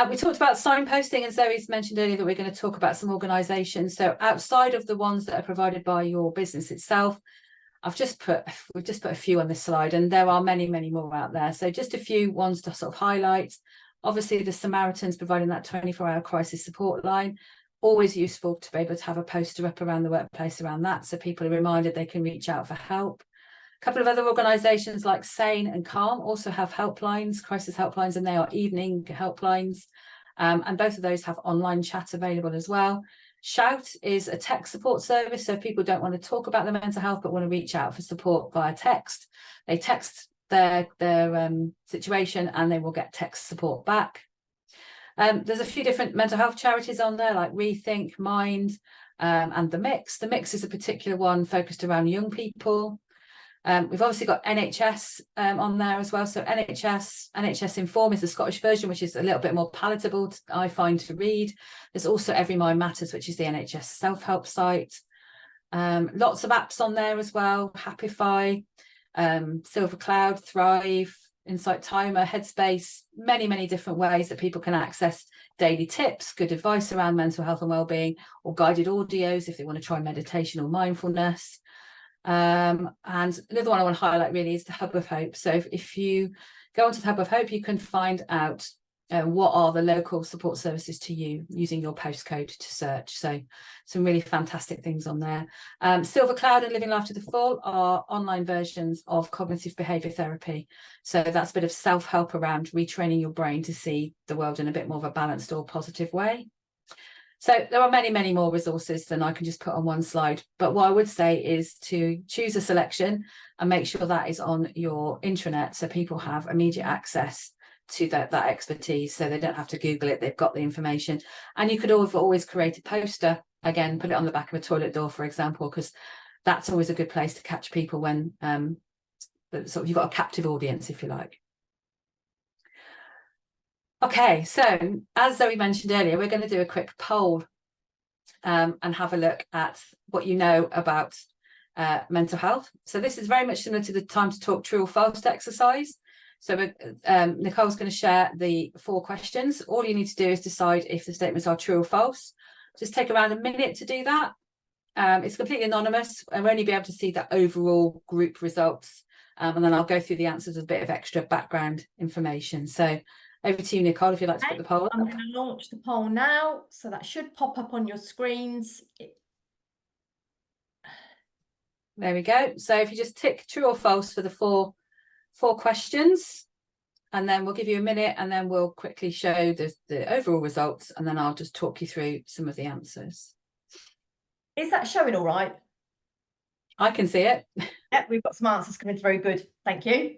We talked about signposting, and Zoe's mentioned earlier that we're going to talk about some organisations. So outside of the ones that are provided by your business itself, we've just put a few on this slide, and there are many, many more out there. So just a few ones to sort of highlight. Obviously, the Samaritans providing that 24-hour crisis support line, always useful to be able to have a poster up around the workplace around that, so people are reminded they can reach out for help. A couple of other organisations like Sane and Calm also have helplines, crisis helplines, and they are evening helplines. And both of those have online chat available as well. Shout is a text support service, so if people don't want to talk about their mental health but want to reach out for support via text, they text their situation and they will get text support back. There's a few different mental health charities on there, like Rethink, Mind, and The Mix. The Mix is a particular one focused around young people. We've obviously got NHS on there as well. So NHS Inform is the Scottish version, which is a little bit more palatable, I find, to read. There's also Every Mind Matters, which is the NHS self-help site. Lots of apps on there as well. Happify, Silver Cloud, Thrive, Insight Timer, Headspace, many, many different ways that people can access daily tips, good advice around mental health and wellbeing, or guided audios if they want to try meditation or mindfulness. And another one I want to highlight really is the Hub of Hope. So if you go onto the Hub of Hope, you can find out what are the local support services to you using your postcode to search. So some really fantastic things on there. Silver Cloud and Living Life to the Full are online versions of cognitive behaviour therapy. So that's a bit of self-help around retraining your brain to see the world in a bit more of a balanced or positive way. So there are many, many more resources than I can just put on one slide. But what I would say is to choose a selection and make sure that is on your intranet so people have immediate access to that expertise, so they don't have to Google it, they've got the information. And you could always create a poster, again, put it on the back of a toilet door, for example, because that's always a good place to catch people when sort of you've got a captive audience, if you like. Okay, so as Zoe mentioned earlier, we're going to do a quick poll and have a look at what you know about mental health. So this is very much similar to the time to talk true or false exercise. So Nicole's going to share the 4 questions. All you need to do is decide if the statements are true or false. Just take around a minute to do that. It's completely anonymous. I'll only be able to see the overall group results. And then I'll go through the answers with a bit of extra background information. So over to you, Nicole, if you'd like to put the poll up. I'm going to launch the poll now, so that should pop up on your screens. There we go. So if you just tick true or false for the four questions, and then we'll give you a minute, and then we'll quickly show the overall results, and then I'll just talk you through some of the answers. Is that showing all right? I can see it. Yep, we've got some answers coming through. Good. Thank you.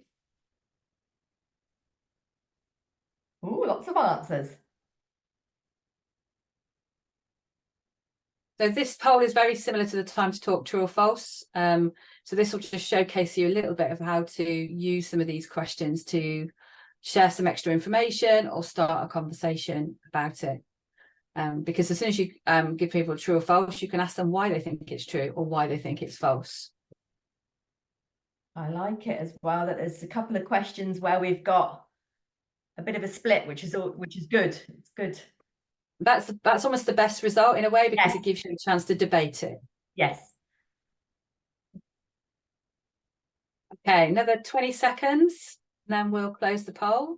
Ooh, lots of answers. So this poll is very similar to the time to talk true or false. So this will just showcase you a little bit of how to use some of these questions to share some extra information or start a conversation about it. Because as soon as you give people true or false, you can ask them why they think it's true or why they think it's false. I like it as well that there's a couple of questions where we've got a bit of a split, which is good. It's good. That's almost the best result in a way, because yes. It gives you a chance to debate it. Yes. Okay, another 20 seconds, then we'll close the poll.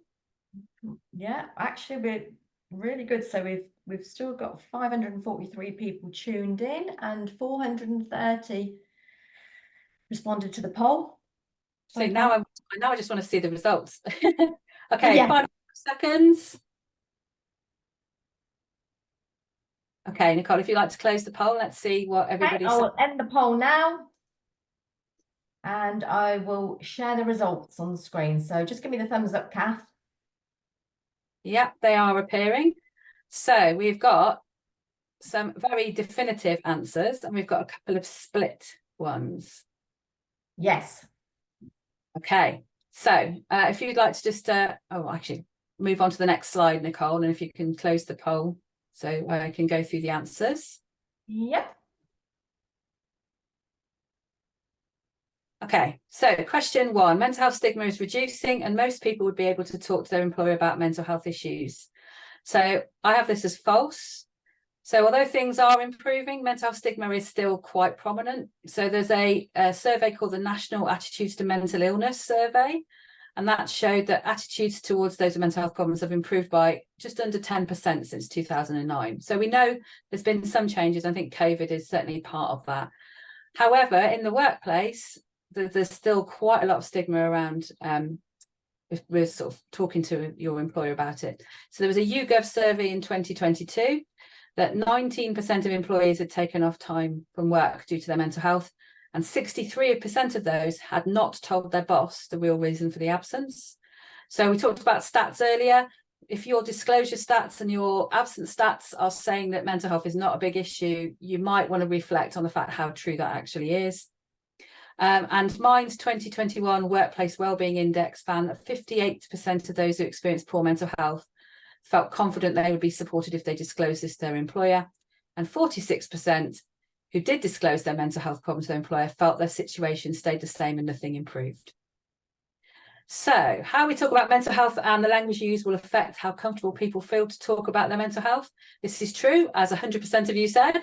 Yeah, actually we're really good. So we've still got 543 people tuned in and 430 responded to the poll. So now I just want to see the results. Okay, Yeah. 5 seconds. Okay, Nicole, if you'd like to close the poll, let's see what everybody's I will end the poll now. And I will share the results on the screen. So just give me the thumbs up, Kath. Yep, they are appearing. So we've got some very definitive answers and we've got a couple of split ones. Yes. Okay, so if you'd like to just, actually move on to the next slide, Nicole, and if you can close the poll so I can go through the answers. Yep. Okay, so question 1, mental health stigma is reducing and most people would be able to talk to their employer about mental health issues. So I have this as false. So although things are improving, mental health stigma is still quite prominent. So there's a survey called the National Attitudes to Mental Illness Survey, and that showed that attitudes towards those with mental health problems have improved by just under 10% since 2009. So we know there's been some changes. I think COVID is certainly part of that. However, in the workplace, there's still quite a lot of stigma around if we're sort of talking to your employer about it. So there was a YouGov survey in 2022 that 19% of employees had taken off time from work due to their mental health, and 63% of those had not told their boss the real reason for the absence. So we talked about stats earlier. If your disclosure stats and your absence stats are saying that mental health is not a big issue, you might want to reflect on the fact how true that actually is. And Mind's 2021 Workplace Wellbeing Index found that 58% of those who experienced poor mental health felt confident they would be supported if they disclosed this to their employer, and 46% who did disclose their mental health problems to their employer felt their situation stayed the same and nothing improved. So how we talk about mental health and the language used will affect how comfortable people feel to talk about their mental health. This is true, as 100% of you said.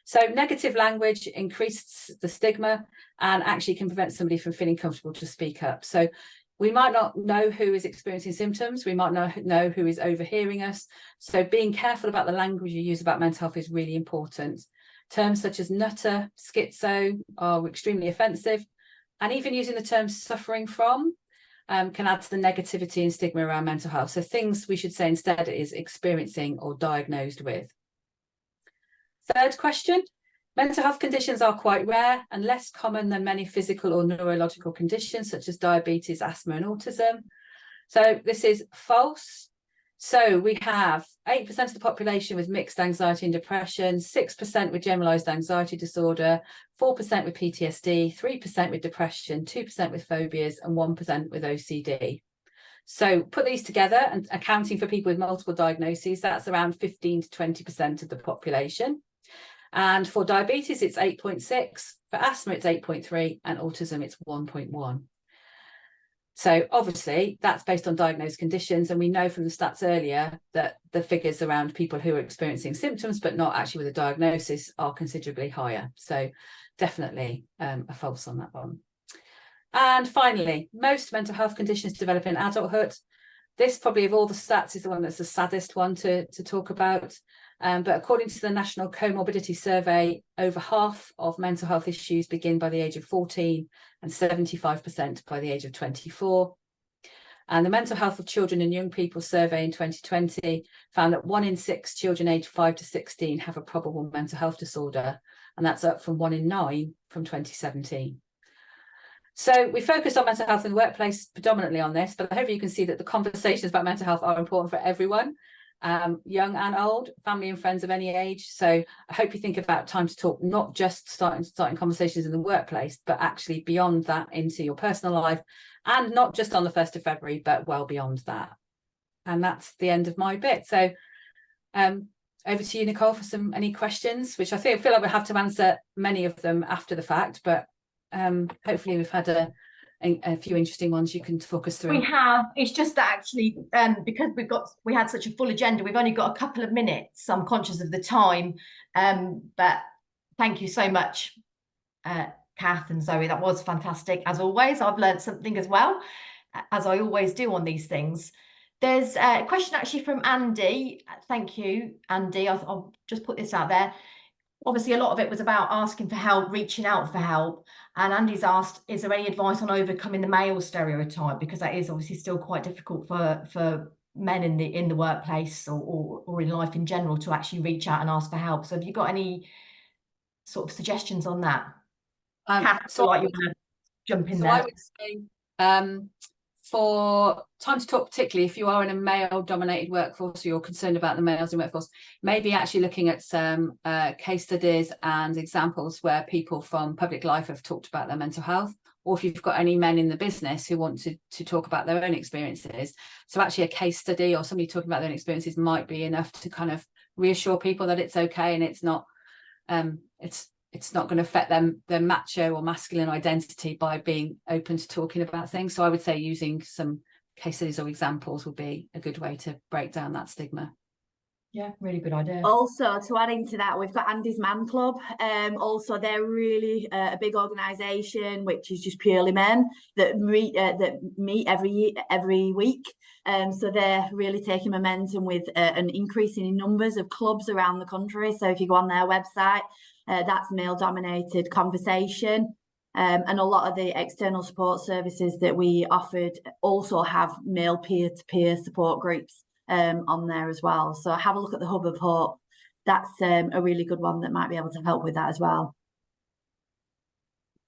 So negative language increases the stigma and actually can prevent somebody from feeling comfortable to speak up. So we might not know who is experiencing symptoms. We might not know who is overhearing us. So being careful about the language you use about mental health is really important. Terms such as nutter, schizo are extremely offensive. And even using the term suffering from can add to the negativity and stigma around mental health. So things we should say instead is experiencing or diagnosed with. Third question, mental health conditions are quite rare and less common than many physical or neurological conditions such as diabetes, asthma and autism. So this is false. So we have 8% of the population with mixed anxiety and depression, 6% with generalized anxiety disorder, 4% with PTSD, 3% with depression, 2% with phobias and 1% with OCD. So put these together and accounting for people with multiple diagnoses, that's around 15 to 20% of the population. And for diabetes, it's 8.6, for asthma, it's 8.3, and autism, it's 1.1. So obviously, that's based on diagnosed conditions, and we know from the stats earlier that the figures around people who are experiencing symptoms but not actually with a diagnosis are considerably higher. So definitely a false on that one. And finally, most mental health conditions develop in adulthood. This probably of all the stats is the one that's the saddest one to talk about. But according to the National Comorbidity Survey, over half of mental health issues begin by the age of 14 and 75% by the age of 24. And the Mental Health of Children and Young People survey in 2020 found that 1 in 6 children aged 5 to 16 have a probable mental health disorder, and that's up from 1 in 9 from 2017. So we focus on mental health in the workplace predominantly on this, but I hope you can see that the conversations about mental health are important for everyone, young and old, family and friends of any age. So I hope you think about time to talk, not just starting conversations in the workplace, but actually beyond that into your personal life, and not just on the 1st of February, but well beyond that. And that's the end of my bit. So over to you, Nicole, for any questions, which I feel like we have to answer many of them after the fact, but hopefully we've had a few interesting ones you can talk us through. We have. It's just that actually because we had such a full agenda, we've only got a couple of minutes. I'm conscious of the time, but thank you so much, Kath and Zoe. That was fantastic as always. I've learned something as well, as I always do on these things. There's a question actually from Andy. Thank you, Andy. I'll just put this out there. Obviously, a lot of it was about asking for help, reaching out for help. And Andy's asked, is there any advice on overcoming the male stereotype? Because that is obviously still quite difficult for men in the workplace or in life in general to actually reach out and ask for help. So have you got any sort of suggestions on that? Kath, So like you want to jump in So there. I would say for time to talk, particularly if you are in a male dominated workforce or you're concerned about the males in workforce, maybe actually looking at some case studies and examples where people from public life have talked about their mental health, or if you've got any men in the business who want to talk about their own experiences. So actually a case study or somebody talking about their own experiences might be enough to kind of reassure people that it's okay and it's not going to affect their macho or masculine identity by being open to talking about things. So I would say using some case studies or examples would be a good way to break down that stigma. Yeah, really good idea. Also, to add into that, we've got Andy's Man Club. Also, they're really a big organisation, which is just purely men that meet every week. So they're really taking momentum with an increasing in numbers of clubs around the country. So if you go on their website, that's male-dominated conversation. And a lot of the external support services that we offered also have male peer-to-peer support groups on there as well. So have a look at the Hub of Hope. That's a really good one that might be able to help with that as well.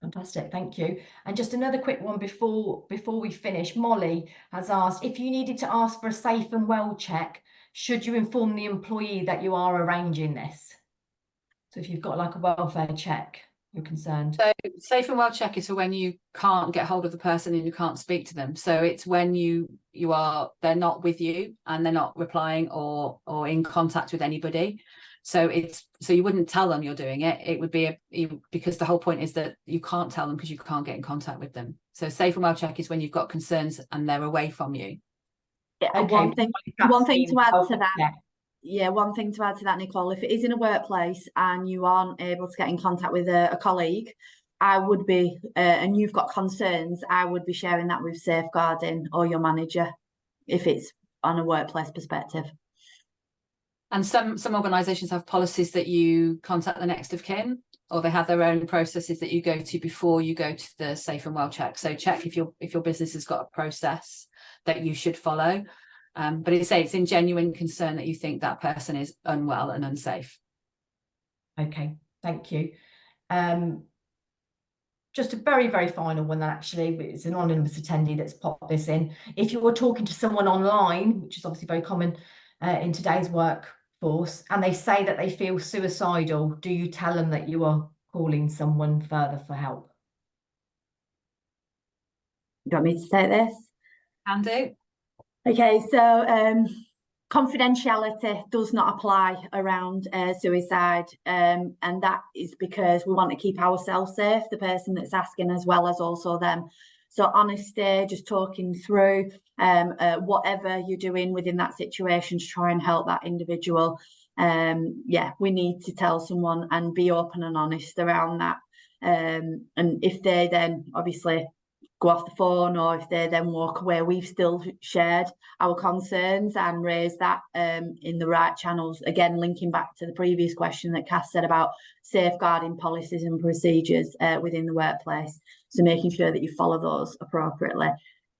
Fantastic, thank you. And just another quick one before we finish. Molly has asked, if you needed to ask for a safe and well check, should you inform the employee that you are arranging this? So if you've got like a welfare check, you're concerned. So safe and well check is for when you can't get hold of the person and you can't speak to them. So it's when they're not with you and they're not replying or in contact with anybody. So you wouldn't tell them you're doing it. It would be because the whole point is that you can't tell them because you can't get in contact with them. So safe and well check is when you've got concerns and they're away from you. Yeah, Okay. one thing to add to that. Yeah. Yeah, one thing to add to that, Nicole, if it is in a workplace and you aren't able to get in contact with a colleague, I would be, and you've got concerns, I would be sharing that with safeguarding or your manager if it's on a workplace perspective. And some organisations have policies that you contact the next of kin, or they have their own processes that you go to before you go to the safe and well check. So check if your business has got a process that you should follow. But it's in genuine concern that you think that person is unwell and unsafe. Okay, thank you. Just a very, very final one, actually. It's an anonymous attendee that's popped this in. If you were talking to someone online, which is obviously very common in today's workforce, and they say that they feel suicidal, do you tell them that you are calling someone further for help? Do you want me to take this? Can do. Okay, so confidentiality does not apply around suicide, and that is because we want to keep ourselves safe, the person that's asking, as well as also them. So honesty, just talking through whatever you're doing within that situation to try and help that individual. Yeah, we need to tell someone and be open and honest around that. And if they then obviously go off the phone, or if they then walk away, we've still shared our concerns and raised that in the right channels. Again, linking back to the previous question that Kath said about safeguarding policies and procedures within the workplace. So making sure that you follow those appropriately.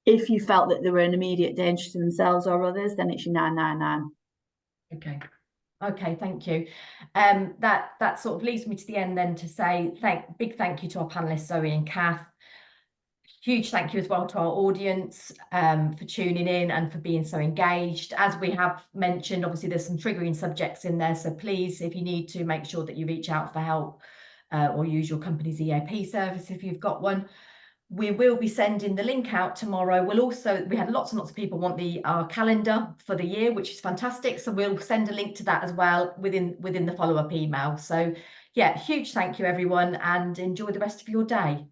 If you felt that they were an immediate danger to themselves or others, then it's your 999. Okay, thank you. That sort of leads me to the end then to say big thank you to our panelists, Zoe and Kath. Huge thank you as well to our audience for tuning in and for being so engaged. As we have mentioned, obviously there's some triggering subjects in there, so please, if you need to, make sure that you reach out for help or use your company's EAP service if you've got one. We will be sending the link out tomorrow. We had lots and lots of people want our calendar for the year, which is fantastic. So we'll send a link to that as well within the follow-up email. So yeah, huge thank you everyone, and enjoy the rest of your day.